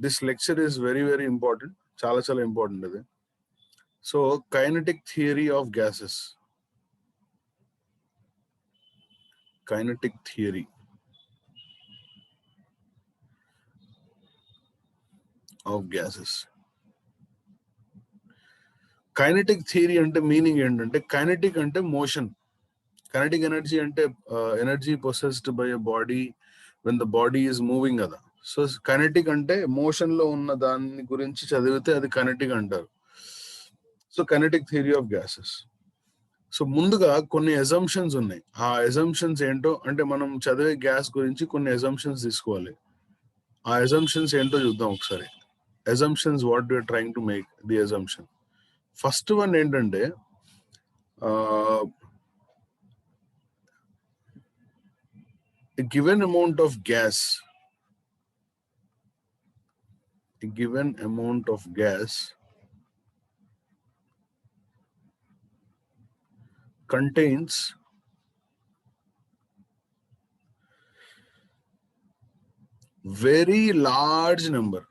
this lecture is very, very important. Chala chala important adi. So kinetic theory of gases. Kinetic theory of gases. Kinetic theory ante meaning endante kinetic ante motion. Kinetic energy ante energy possessed by a body when the body is moving kada. So kinetic ante motion lo unna danni gurinchi chadivite adi kinetic antaru. So kinetic theory of gases. So ముందుగా కొన్ని assumptions ఉన్నాయి. ఆ assumptions ఏంటో అంటే మనం చదివే gas గురించి కొన్ని అజంప్షన్స్ తీసుకోవాలి. ఆ అజంప్షన్స్ ఏంటో చూద్దాం ఒకసారి. Assumptions what you are trying to make the assumption. First one ఏంటంటే a given amount of gas contains very large number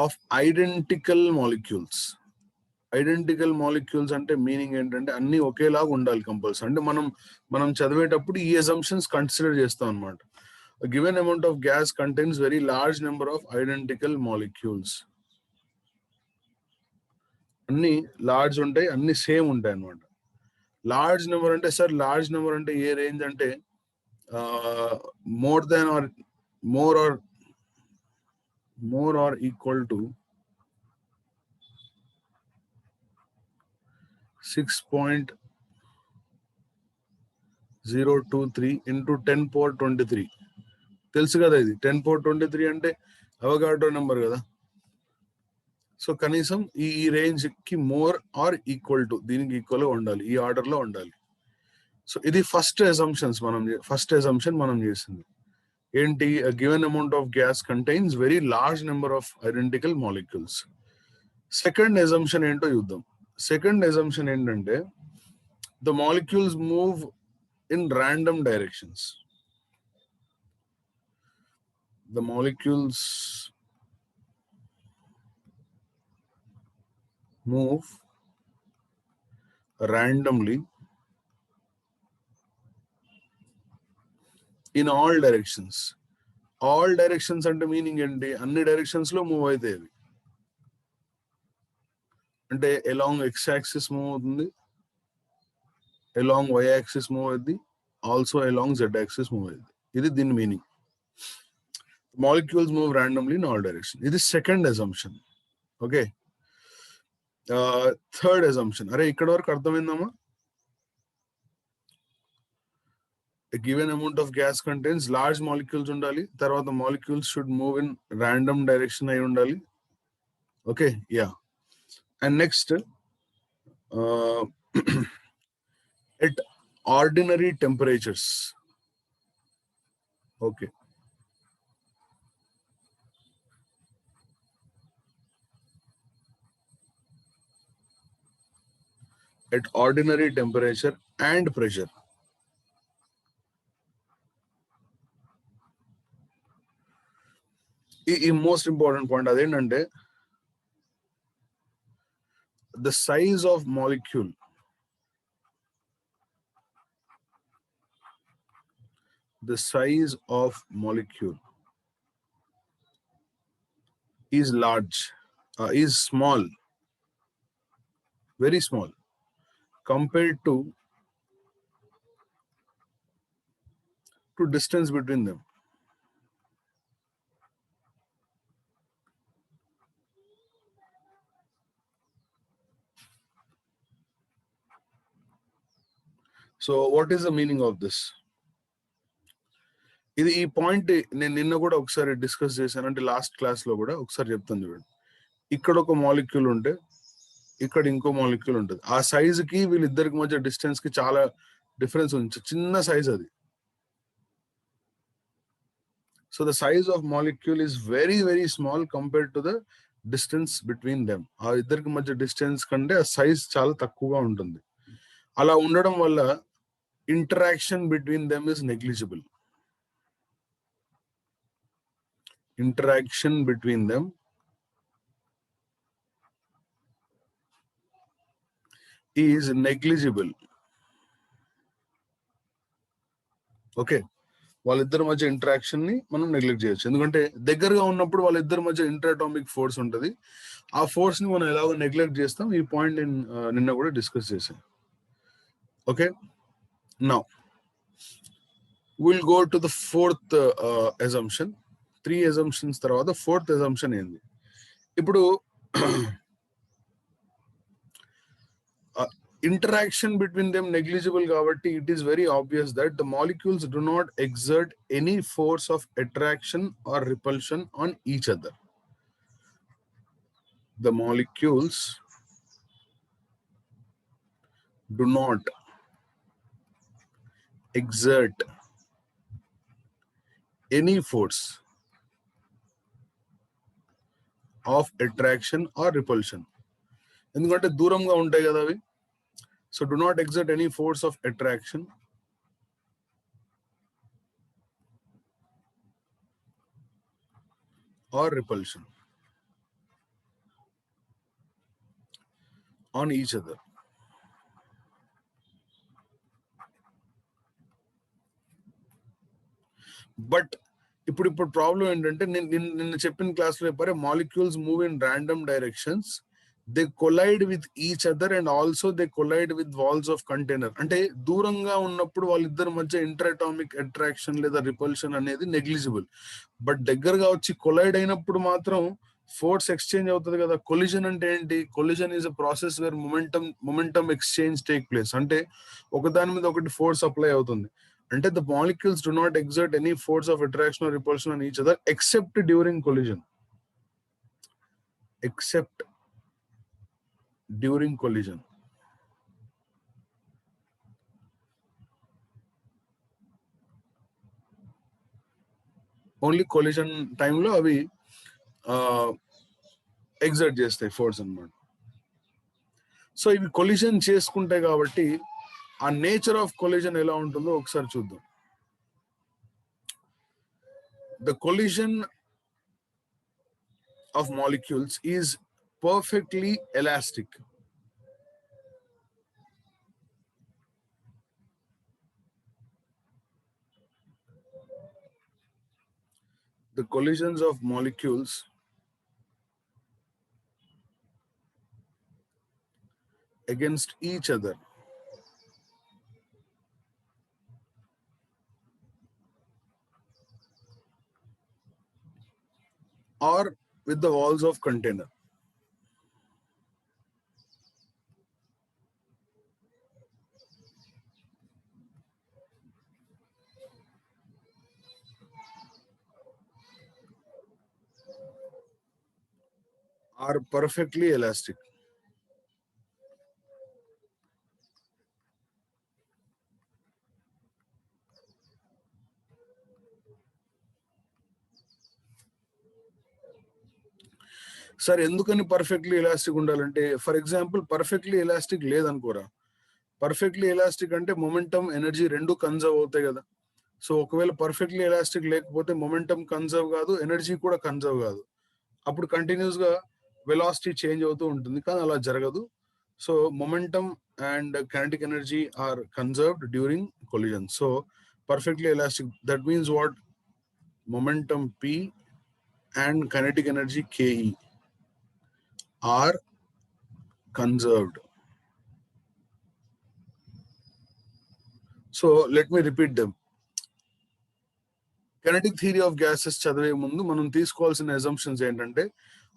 of identical molecules. Identical molecules అంటే మీనింగ్ ఏంటంటే అన్ని ఒకేలాగా ఉండాలి కంపల్సరీ. అంటే మనం చదివేటప్పుడు ఈ అజంప్షన్స్ కన్సిడర్ చేస్తాం అనమాట. Given amount of gas contains very large number of identical molecules. అన్ని లార్జ్ ఉంటాయి, అన్ని సేమ్ ఉంటాయి అనమాట. లార్జ్ నెంబర్ అంటే సార్ లార్జ్ నెంబర్ అంటే ఏ రేంజ్ అంటే more or equal to 6.023 into 10 power 23. తెలుసు కదా ఇది 10 power 23 అంటే అవగాడో నెంబర్ కదా. సో కనీసం ఈ రేంజ్ కి మోర్ ఆర్ ఈక్వల్ టు దీనికి ఈక్వల్ గా ఉండాలి, ఈ ఆర్డర్ లో ఉండాలి. సో ఇది ఫస్ట్ అజంప్షన్ మనం చేసింది ఏంటి? a given amount of gas contains very large number of identical molecules. Second assumption ఏంటో చూద్దాం. సెకండ్ అజంప్షన్ ఏంటంటే the molecules move in random directions. The molecules move randomly in all directions. All directions అంటే meaning ఏంటి? అన్ని directions లో move అవుతాయి అవి. అంటే అలాంగ్ ఎక్స్ యాక్సిస్ మూవ్ అవుతుంది, అలాంగ్ వై యాక్సిస్ మూవ్ అవుతుంది, also along Z axis move అవుతుంది. ఇది దీని meaning. Molecules move randomly in all directions. ఇది second assumption. Okay, third assumption. అరే ఇక్కడ వరకు అర్థమైందమ్మా? A given amount of gas contains large molecules ఉండాలి, తర్వాత molecules should move in random direction అయి ఉండాలి. Okay, yeah. And next at ordinary temperatures. Okay. At ordinary temperature and pressure. ఈ most important point అదేంటంటే the size of molecule is large, is small, very small compared to distance between them. So what is the meaning of this? ఇది ఈ point నేను నిన్న కూడా ఒకసారి discuss చేశాను, అంటే లాస్ట్ క్లాస్ లో కూడా ఒకసారి చెప్తాను చూడండి. ఇక్కడ ఒక మాలిక్యూల్ ఉంటే ఇక్కడ ఇంకో మాలిక్యూల్ ఉంటుంది. ఆ సైజ్ కి వీళ్ళిద్దరికి మధ్య డిస్టెన్స్ కి చాలా డిఫరెన్స్ ఉంది, చిన్న సైజ్ అది. So the size of molecule is very, very small compared to the distance between them. ఆ ఇద్దరికి మధ్య డిస్టెన్స్ కంటే ఆ సైజ్ చాలా తక్కువగా ఉంటుంది. అలా ఉండడం వల్ల interaction between them is negligible. Interaction between them is negligible. Okay, వాళ్ళిద్దరి మధ్య ఇంటరాక్షన్ ని మనం నెగ్లెక్ట్ చేయొచ్చు. ఎందుకంటే దగ్గరగా ఉన్నప్పుడు వాళ్ళిద్దరి మధ్య ఇంటరాటామిక్ ఫోర్స్ ఉంటుంది. ఆ ఫోర్స్ ని మనం ఎలాగో నెగ్లెక్ట్ చేస్తాం. ఈ పాయింట్ నేను నిన్న కూడా డిస్కస్ చేశాను. Okay, now will go to the fourth assumption. 3 assumptions తర్వాత ఫోర్త్ అజంప్షన్ ఏంది? ఇప్పుడు interaction between them negligible కాబట్టి it is very obvious that the molecules do not exert any force of attraction or repulsion on each other. The molecules do not exert any force of attraction or repulsion. ఎందుకంటే దూరంగా ఉంటాయి కదా అవి. So do not exert any force of attraction or repulsion on each other. But ఇప్పుడు problem ఏంటంటే నిన్న చెప్పిన క్లాస్లో చెప్పారే, molecules move in random directions, they collide with each other and also they collide with walls of container. అంటే దూరంగా ఉన్నప్పుడు వాళ్ళిద్దరి మధ్య ఇంటరాటామిక్ అట్రాక్షన్ లేదా రిపల్షన్ అనేది నెగ్లిజిబుల్. బట్ దగ్గరగా వచ్చి కొలైడ్ అయినప్పుడు మాత్రం ఫోర్స్ ఎక్స్చేంజ్ అవుతుంది కదా. కొలిజన్ అంటే ఏంటి? Collision is a process where momentum exchange take place. అంటే ఒకదాని మీద ఒకటి ఫోర్స్ అప్లై అవుతుంది. అంటే the molecules do not exert any force of attraction or repulsion on each other except during collision. Except during collision. Only collision time లో అవి exert చేస్తాయి force అన్నమాట. సో ఇవి కొలిజన్ చేసుకుంటాయి కాబట్టి ఆ నేచర్ ఆఫ్ కొలిజన్ ఎలా ఉంటుందో ఒకసారి చూద్దాం. The collision of molecules is perfectly elastic. The collisions of molecules against each other or with the walls of container are perfectly elastic. Sir ఎందుకని పర్ఫెక్ట్లీ ఎలాస్టిక్ ఉండాలంటే, ఫర్ ఎగ్జాంపుల్ పర్ఫెక్ట్లీ ఎలాస్టిక్ లేదనుకోరా, perfectly elastic అంటే momentum energy రెండు conserve అవుతాయి కదా. So ఒకవేళ perfectly elastic లేకపోతే momentum conserve కాదు, ఎనర్జీ కూడా కన్జర్వ్ కాదు. అప్పుడు కంటిన్యూస్ గా వెలాసిటీ చేంజ్ అవుతూ ఉంటుంది. కానీ అలా జరగదు. So momentum and kinetic energy are conserved during collision. So perfectly elastic, that means what? Momentum P and kinetic energy Ke are conserved. So let me repeat them. Kinetic theory of gases చదివే ముందు మనం తీసుకోవాల్సిన assumptions ఏంటంటే,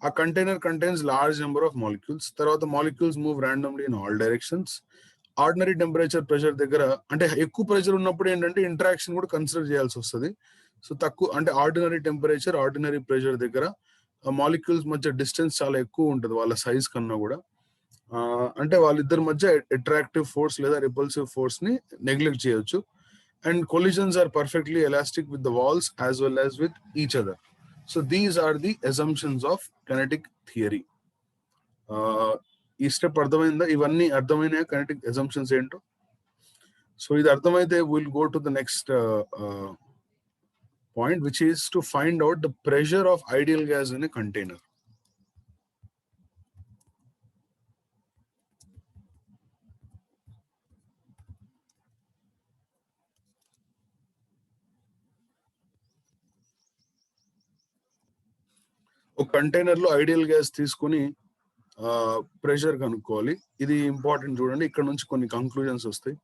a container contains large number of molecules. తర్వాత molecules move randomly in all directions. Ordinary temperature pressure దగ్గర, అంటే ఎక్కువ pressure ఉన్నప్పుడు ఏంటంటే ఇంటరాక్షన్ కూడా కన్సిడర్ చేయాల్సి వస్తుంది. సో తక్కువ అంటే ఆర్డినరీ టెంపరేచర్, ఆర్డినరీ ప్రెషర్ దగ్గర మాలిక్యూల్స్ మధ్య డిస్టెన్స్ చాలా ఎక్కువ ఉంటుంది వాళ్ళ సైజ్ కన్నా కూడా. అంటే వాళ్ళిద్దరి మధ్య అట్రాక్టివ్ ఫోర్స్ లేదా రిపల్సివ్ ఫోర్స్ ని నెగ్లెక్ట్ చేయొచ్చు. And collisions are perfectly elastic with the walls as well as with each other. So these are the assumptions of kinetic theory. ఈ స్టెప్ అర్థమైందా? ఇవన్నీ అర్థమైనాయా కైనెటిక్ అజంప్షన్స్ ఏంటో? సో ఇది అర్థమైతే will go to the next point, which is to find out the pressure of ideal gas in a container. ఒక container లో ideal gas తీసుకుని ప్రెషర్ కనుక్కోవాలి. ఇది ఇంపార్టెంట్ చూడండి, ఇక్కడ నుంచి కొన్ని కంక్లూజన్స్ వస్తాయి.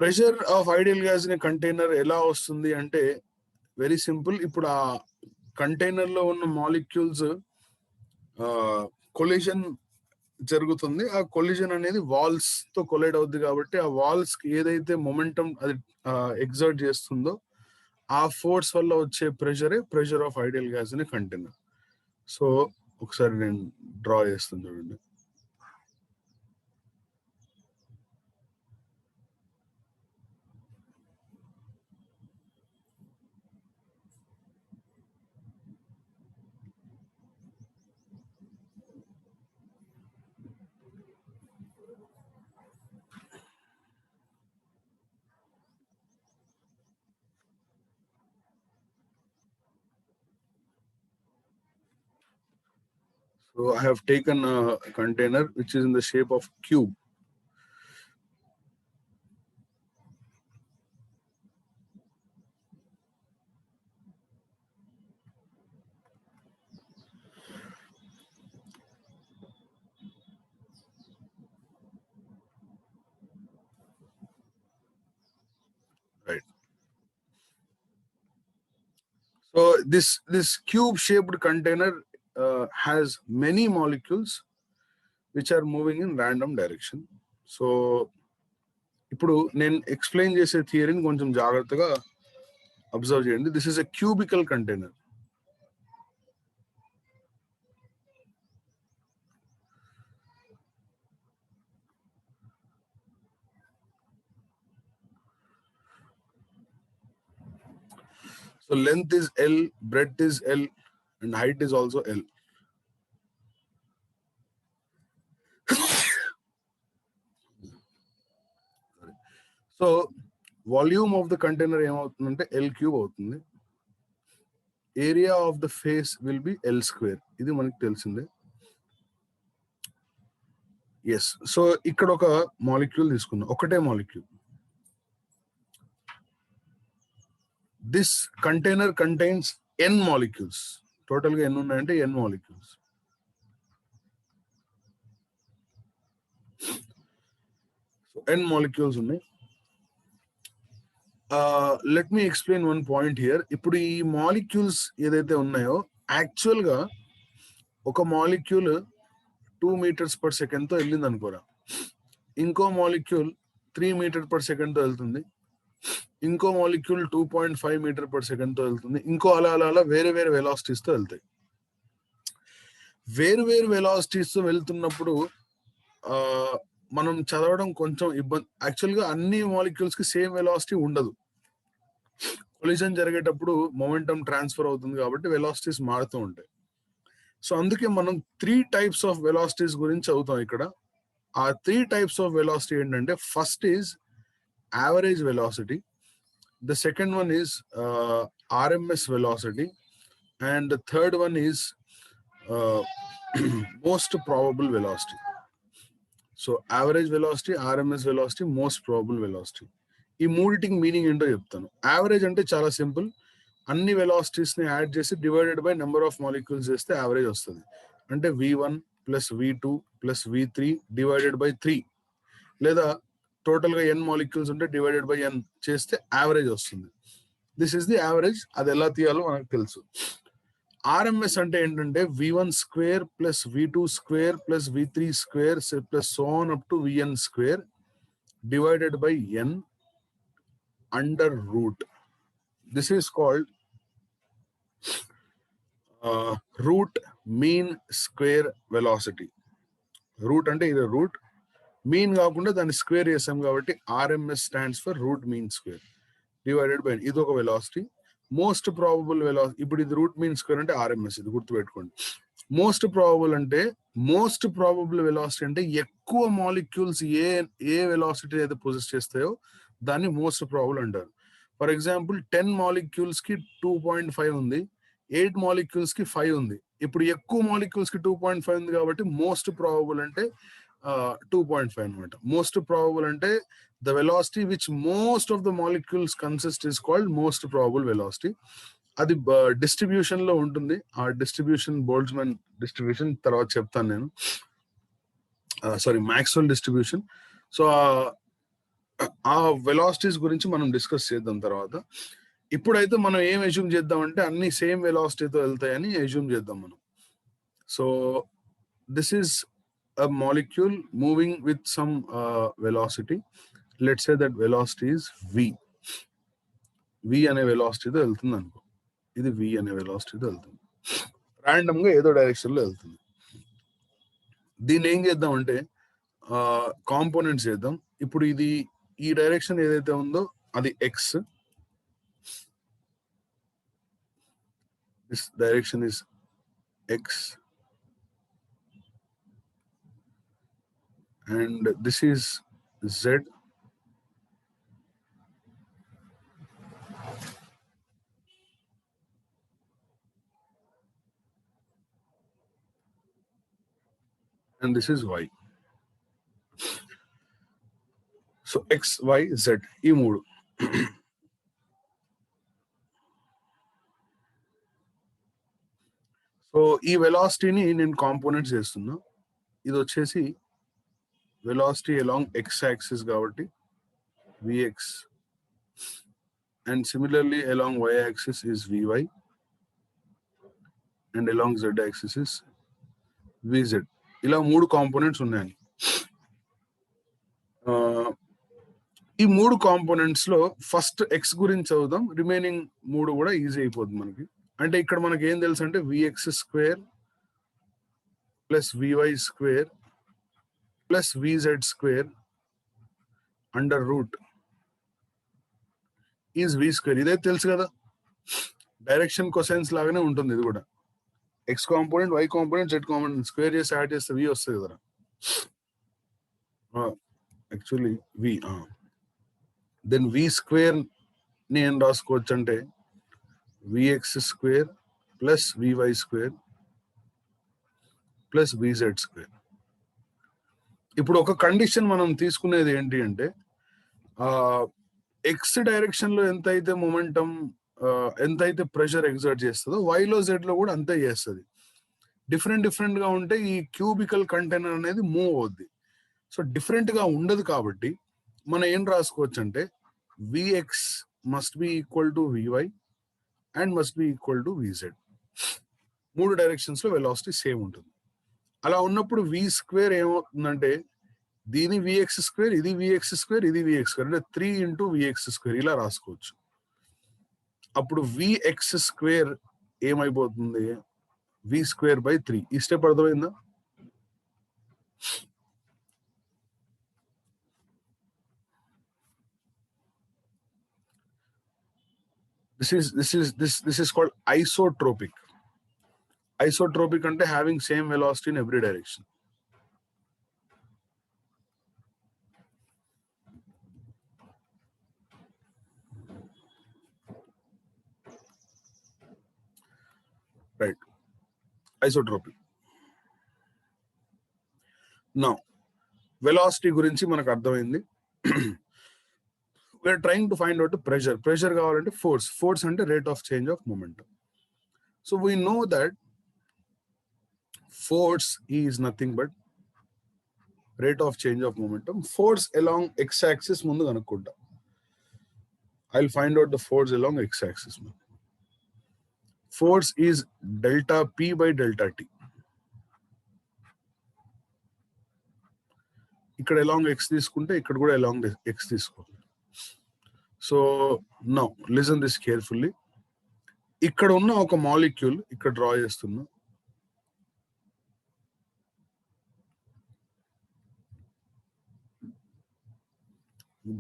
Pressure of ideal gas in container ఎలా వస్తుంది అంటే వెరీ సింపుల్. ఇప్పుడు ఆ కంటైనర్ లో ఉన్న మాలిక్యూల్స్ కొలిజన్ జరుగుతుంది. ఆ కొలిజన్ అనేది వాల్స్ తో కొలైడ్ అవుద్ది కాబట్టి ఆ వాల్స్ కి ఏదైతే మొమెంటం అది ఎగ్జర్ట్ చేస్తుందో ఆ ఫోర్స్ వల్ల వచ్చే ప్రెషరే pressure of ideal gas in container. So ఒకసారి నేను డ్రా చేస్తాను చూడండి. So I have taken a container which is in the shape of cube. Right. So this cube shaped container has many molecules which are moving in random direction. So ఇప్పుడు నేను explain చేసే థియరీని కొంచెం జాగ్రత్తగా observe చేయండి. This is a cubical container. So length is L, breadth is L, and height is also L. So volume of the container ఏమవుతుందంటే L cube అవుతుంది. Area of the face will be L square. ఇది మనకి తెలిసిందే. Yes. So ఇక్కడ ఒక molecule తీసుకుందాం, ఒకటే molecule. This container contains n molecules. Total గా ఎన్ని ఉన్నాయంటే n molecules. So n molecules ఉన్నాయి. Let me explain one point here. ఇప్పుడు ఈ మాలిక్యూల్స్ ఏదైతే ఉన్నాయో యాక్చువల్ గా ఒక మాలిక్యూల్ 2 meters per second తో వెళ్ళింది అనుకోరా, ఇంకో మాలిక్యూల్ 3 meters per second తో వెళ్తుంది, ఇంకో మాలిక్యూల్ 2.5 meters per second తో వెళ్తుంది, ఇంకో అలా అలా అలా వేరే వేరే వెలాసిటీస్ తో వెళ్తాయి. వేరు వేరు వెలాసిటీస్ తో వెళ్తున్నప్పుడు మనం చదవడం కొంచెం ఇబ్బంది. యాక్చువల్గా అన్ని మాలిక్యూల్స్ కి సేమ్ వెలాసిటీ ఉండదు. కొలిజన్ జరిగేటప్పుడు మొమెంటం ట్రాన్స్ఫర్ అవుతుంది కాబట్టి వెలాసిటీస్ మారుతూ ఉంటాయి. సో అందుకే మనం 3 types ఆఫ్ వెలాసిటీస్ గురించి చదువుతాం ఇక్కడ. ఆ 3 types ఆఫ్ వెలాసిటీ ఏంటంటే first is average velocity, the second one is RMS velocity, and the third one is most probable velocity. So average velocity, RMS velocity, most probable velocity. ఈ మూడిటికి meaning ఏంటో చెప్తాను. Average అంటే చాలా simple, అన్ని velocities ని add చేసి divided by number of molecules చేస్తే యావరేజ్ వస్తుంది. అంటే v1 plus v2 plus v3 divided by 3, లేదా టోటల్ గా n మాలిక్యూల్స్ ఉంటే డివైడెడ్ బై n చేస్తే యావరేజ్ వస్తుంది. This is the average. అది ఎలా తీయాలో మనకు తెలుసు. ఆర్ఎంఎస్ అంటే ఏంటంటే v1 square plus v2 square plus v3 square plus so on up to vn square divided by n under root. This is called root mean square velocity. Root అంటే ఇది root, mean కాకుండా దాన్ని square చేసాం కాబట్టి RMS stands for root mean square divided by ఇది ఒక velocity. Most probable velocity, ఇప్పుడు ఇది రూట్ మీన్ స్క్వేర్ అంటే ఆర్ఎంఎస్, ఇది గుర్తుపెట్టుకోండి. మోస్ట్ ప్రాబబుల్ అంటే మోస్ట్ ప్రాబబుల్ వెలాసిటీ అంటే ఎక్కువ మాలిక్యూల్స్ ఏ వెలాసిటీ అయితే పొజెస్ చేస్తాయో దాన్ని మోస్ట్ ప్రాబబుల్ అంటారు. ఫర్ ఎగ్జాంపుల్ 10 మాలిక్యూల్స్ కి 2.5 ఉంది, 8 మాలిక్యూల్స్ కి 5 ఉంది. ఇప్పుడు ఎక్కువ మాలిక్యూల్స్ కి 2.5 ఉంది కాబట్టి మోస్ట్ ప్రాబబుల్ అంటే 2.5 అనమాట. మోస్ట్ ప్రాబబుల్ అంటే the velocity which most of the molecules consist is called most probable velocity. అది డిస్ట్రిబ్యూషన్ లో ఉంటుంది. ఆ డిస్ట్రిబ్యూషన్ బోల్ట్జ్మాన్ డిస్ట్రిబ్యూషన్ తర్వాత చెప్తాను నేను. Sorry, Maxwell distribution. సో ఆ వెలాసిటీస్ గురించి మనం డిస్కస్ చేద్దాం తర్వాత. ఇప్పుడైతే మనం ఏం అజ్యూమ్ చేద్దాం అంటే అన్ని సేమ్ వెలాసిటీతో వెళ్తాయని అజ్యూమ్ చేద్దాం మనం. So this is a molecule moving with some velocity. Let's say that velocity is v. v అనే వెలాసిటీతో వెళ్తుంది అనుకో. ఇది v అనే వెలాసిటీతో వెళ్తుంది. ర్యాండమ్ గా ఏదో డైరెక్షన్ లో వెళ్తుంది. దీన్ని ఏం చేద్దాం అంటే కాంపోనెంట్స్ చేద్దాం. ఇప్పుడు ఇది ఈ డైరెక్షన్ ఏదైతే ఉందో అది x. This direction is x and this is z. And this is y. So x, y, z ఈ మూడు. సో ఈ వెలాసిటీని నేను కాంపోనెంట్స్ చేస్తున్నా. ఇది వచ్చేసి వెలాసిటీ అలాంగ్ x యాక్సిస్ కాబట్టి vx, and similarly along y axis is vy, and along z axis is vz. ఇలా మూడు కాంపోనెంట్స్ ఉన్నాయి. ఈ మూడు కాంపోనెంట్స్ లో ఫస్ట్ x గురించి చదువుదాం, రిమైనింగ్ మూడు కూడా ఈజీ అయిపోతుంది మనకి. అంటే ఇక్కడ మనకి ఏం తెలుసు అంటే vx square plus vy square plus vz square under root is v square. ఇదే తెలుసు కదా, డైరెక్షన్ కొసైన్స్ లాగానే ఉంటుంది ఇది కూడా. X component, y component, z component square చేసి యాడ్ చేస్తే v వస్తుంది కదా. Actually v. Then v square ని ఏం రాసుకోవచ్చు అంటే vx square plus vy square plus vz square. ఇప్పుడు ఒక కండిషన్ మనం తీసుకునేది ఏంటి అంటే ఎక్స్ డైరెక్షన్ లో ఎంతైతే మొమెంటం, ఎంతైతే ప్రెషర్ ఎగ్జర్ట్ చేస్తుందో వైలో జెడ్ లో కూడా అంతే చేస్తుంది. డిఫరెంట్ గా ఉంటే ఈ క్యూబికల్ కంటైనర్ అనేది మూవ్ అవుద్ది. సో డిఫరెంట్ గా ఉండదు కాబట్టి మనం ఏం రాసుకోవచ్చు అంటే vx must be equal to vy and must be equal to vz. మూడు డైరెక్షన్స్ లో వెలాసిటీ సేమ్ ఉంటుంది. అలా ఉన్నప్పుడు v స్క్వేర్ ఏమవుతుందంటే దీని vx స్క్వేర్, ఇది vx స్క్వేర్, ఇది vx స్క్వేర్, అంటే 3 ఇంటూ vx స్క్వేర్ ఇలా రాసుకోవచ్చు. అప్పుడు vx స్క్వేర్ ఏమైపోతుంది, v స్క్వేర్ బై 3. ఈ స్టెప్ అర్థమైందా? This is called isotropic. Isotropic అంటే having same velocity in every direction. Right. Isotropic. Now, velocity గురించి మనకు అర్థమైంది. We're trying to find out the pressure. Pressure కావాలంటే force. Force అంటే rate of change of momentum. So we know that force is nothing but rate of change of momentum. Force along x-axis ముందు కనుక్కుంటా. I'll find out the force along x-axis. Force is delta P by delta T. ఇక్కడ along x తీసుకుంటే ఇక్కడ కూడా along x తీసుకోవాలి. So now listen this carefully. ఇక్కడ ఉన్న ఒక molecule ఇక్కడ డ్రా చేస్తున్నా.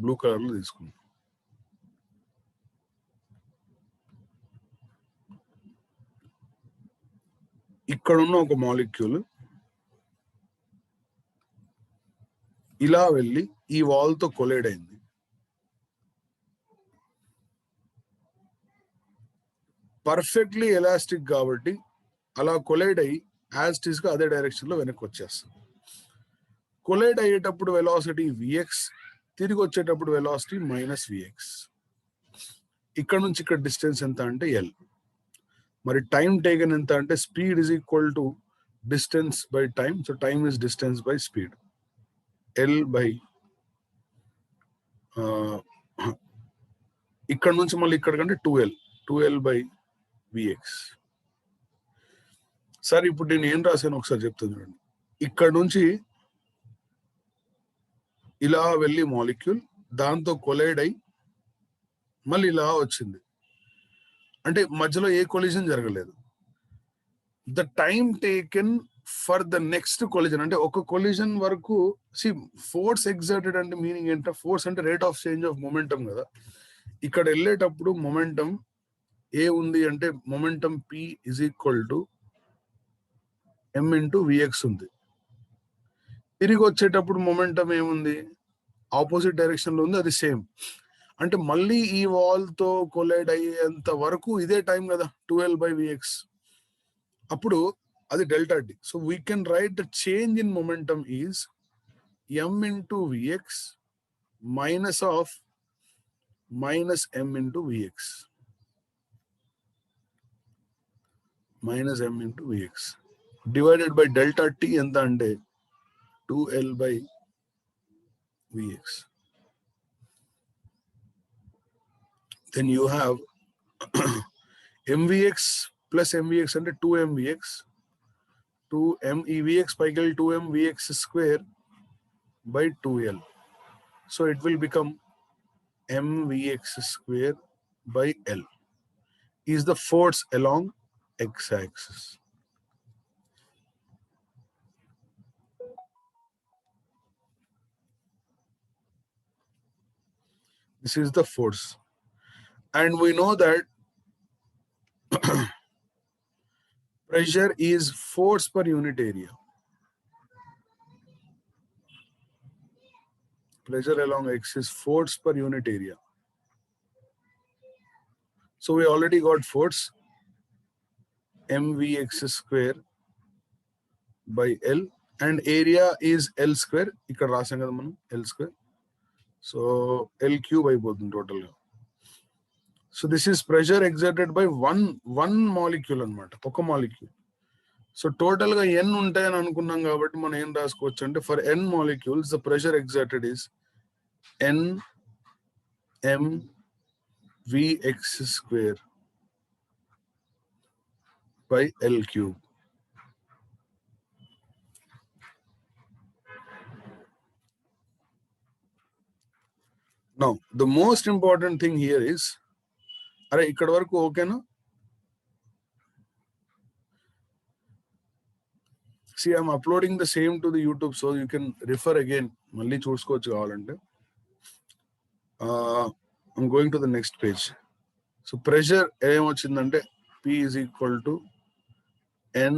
బ్లూ కలర్ లో తీసుకున్నా. ఇక్కడున్న ఒక మాలిక్యూల్ ఇలా వెళ్ళి ఈ వాల్ తో కొలైడ్ అయింది. పర్ఫెక్ట్లీ ఎలాస్టిక్ కాబట్టి అలా కొలైడ్ అయ్యి యాజ్ ఇట్ ఈస్ గా అదే డైరెక్షన్ లో వెనక్కి వచ్చేస్తుంది. కొలైడ్ అయ్యేటప్పుడు వెలాసిటీ విఎక్స్, తిరిగి వచ్చేటప్పుడు వెలాసిటీ మైనస్ విఎక్స్. ఇక్కడ నుంచి ఇక్కడ డిస్టెన్స్ ఎంత అంటే ఎల్. మరి టైం టేకన్ ఎంత అంటే speed is equal to distance by time. So time is distance by speed. L by ఇక్కడ నుంచి మళ్ళీ ఇక్కడ కంటే 2L బై విఎక్స్. సరే ఇప్పుడు నేను ఏం రాశాను ఒకసారి చెప్తాను చూడండి. ఇక్కడ నుంచి ఇలా వెళ్ళి మాలిక్యూల్ దాంతో కొలైడ్ అయి మళ్ళీ ఇలా వచ్చింది. అంటే మధ్యలో ఏ కొలిజన్ జరగలేదు. The time taken for the next collision అంటే ఒక కొలిజన్ వరకు ఫోర్స్ ఎగ్జర్టెడ్ అంటే మీనింగ్ ఏంటంటే ఫోర్స్ అంటే rate of change of momentum కదా. ఇక్కడ వెళ్ళేటప్పుడు మొమెంటం ఏ ఉంది అంటే momentum P is equal to M into vx ఉంది. తిరిగి వచ్చేటప్పుడు మొమెంటం ఏముంది ఆపోజిట్ డైరెక్షన్ లో ఉంది, అది సేమ్. అంటే మళ్ళీ ఈ వాల్ తో కొలైడ్ అయ్యేంత వరకు ఇదే టైం కదా 2L బై విఎక్స్. అప్పుడు అది delta T. So we can write the change in momentum is M into vx minus of minus M into vx minus M into vx divided by delta T ఎంత అంటే 2L by vx. Then you have mvx plus mvx అంటే 2mvx 2m evx పైకి 2mvx square by 2L. So it will become mvx square by L is the force along x-axis. This is the force. And we know that pressure is force per unit area. Pressure along x is force per unit area. So we already got force mvx square by L and area is L square. ఇక్కడ రాసాం కదా మనం L square. So L cube అయిపోతుంది total గా. So this is pressure exerted by one molecule అన్నమాట, ఒక molecule. So total గా n ఉంటాయని అనుకున్నాం కాబట్టి మనం ఏం రాసుకోవచ్చు అంటే for n molecules the pressure exerted is n m vx square by L cube. Now the most important thing here is అరే ఇక్కడ వరకు ఓకేనా? See, I'm uploading the same to the YouTube, so you can refer again. మళ్ళీ చూసుకోవచ్చు కావాలంటే. I'm going to the next page. So pressure ఏమొచ్చిందంటే P is equal to N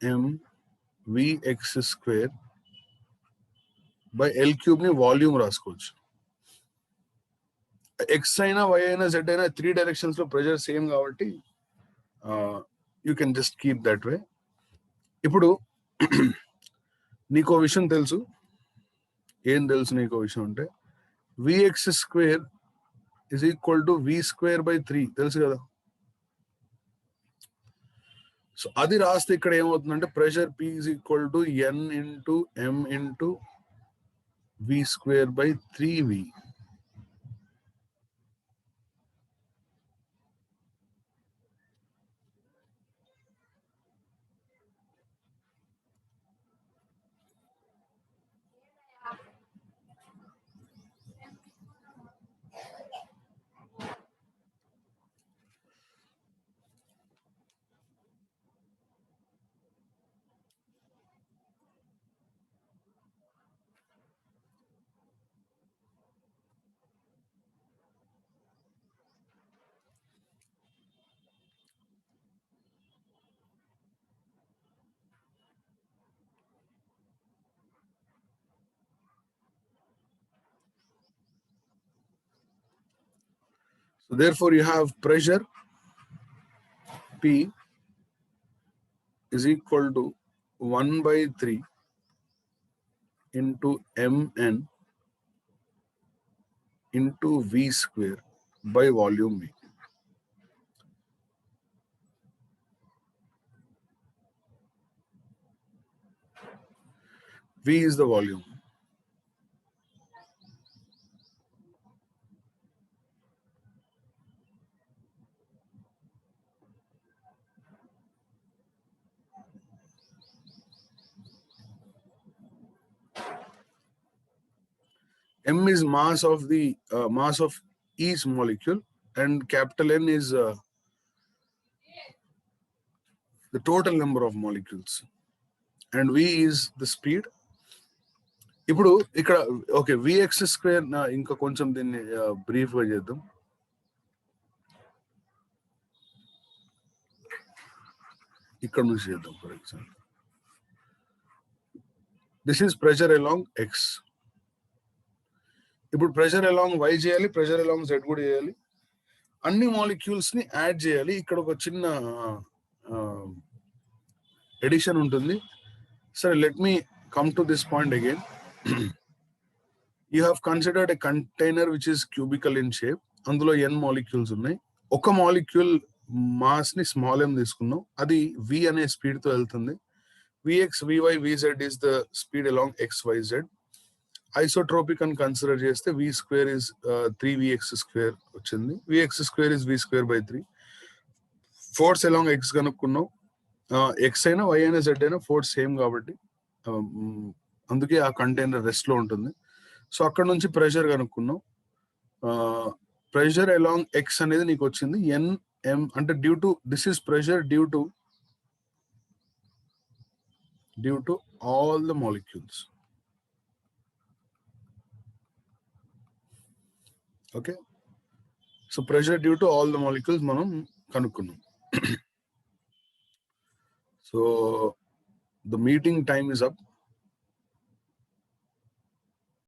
M Vx square by L cube ని volume రాసుకోవచ్చు. X అయినా y అయినా z అయినా 3 directions లో pressure same కాబట్టి you can just keep that way. ఇప్పుడు నీకో విషయం తెలుసు. ఏం తెలుసు నీకో విషయం అంటే v x square is equal to v square by 3 తెలుసు కదా. సో అది రాస్తే ఇక్కడ ఏమవుతుందంటే pressure p is equal to n into m into v square by 3v. So therefore you have pressure P is equal to 1 by 3 into Mn into V square by volume V. V is the volume. M is mass of the mass of each molecule, and capital N is the total number of molecules, and V is the speed. ఇప్పుడు ఇక్కడ okay Vx square ఇంకా కొంచెం దీన్ని brief గా చేద్దాం. ఇక్కడ నుంచి చేద్దాం. For example this is pressure along X. ఇప్పుడు ప్రెషర్ అలాంగ్ వై చేయాలి, ప్రెషర్ అలాంగ్ జెడ్ కూడా చేయాలి. అన్ని మాలిక్యూల్స్ ని యాడ్ చేయాలి. ఇక్కడ ఒక చిన్న ఎడిషన్ ఉంటుంది. సరే, let me come to this point again. You have considered a container which is cubical in shape. అందులో n మాలిక్యూల్స్ ఉన్నాయి. ఒక మాలిక్యూల్ మాస్ ని స్మాల్ m తీసుకున్నాం. అది v అనే స్పీడ్ తో వెళ్తుంది. Vx, Vy, Vz is the speed along XYZ. Isotropic అని కన్సిడర్ చేస్తే V square is 3Vx square వచ్చింది. Vx square is V square by 3. Force along X కనుక్కున్నాం. X అయినా Y అయినా Z అయినా ఫోర్స్ సేమ్ కాబట్టి అందుకే ఆ కంటైనర్ రెస్ట్ లో ఉంటుంది. సో అక్కడ నుంచి ప్రెషర్ కనుక్కున్నాం. ప్రెషర్ అలాంగ్ X అనేది నీకు వచ్చింది Nm, అంటే due to this is pressure due to all the molecules. Okay, so pressure due to all the molecules మనం కనుక్కున్నాం. So the meeting time is up.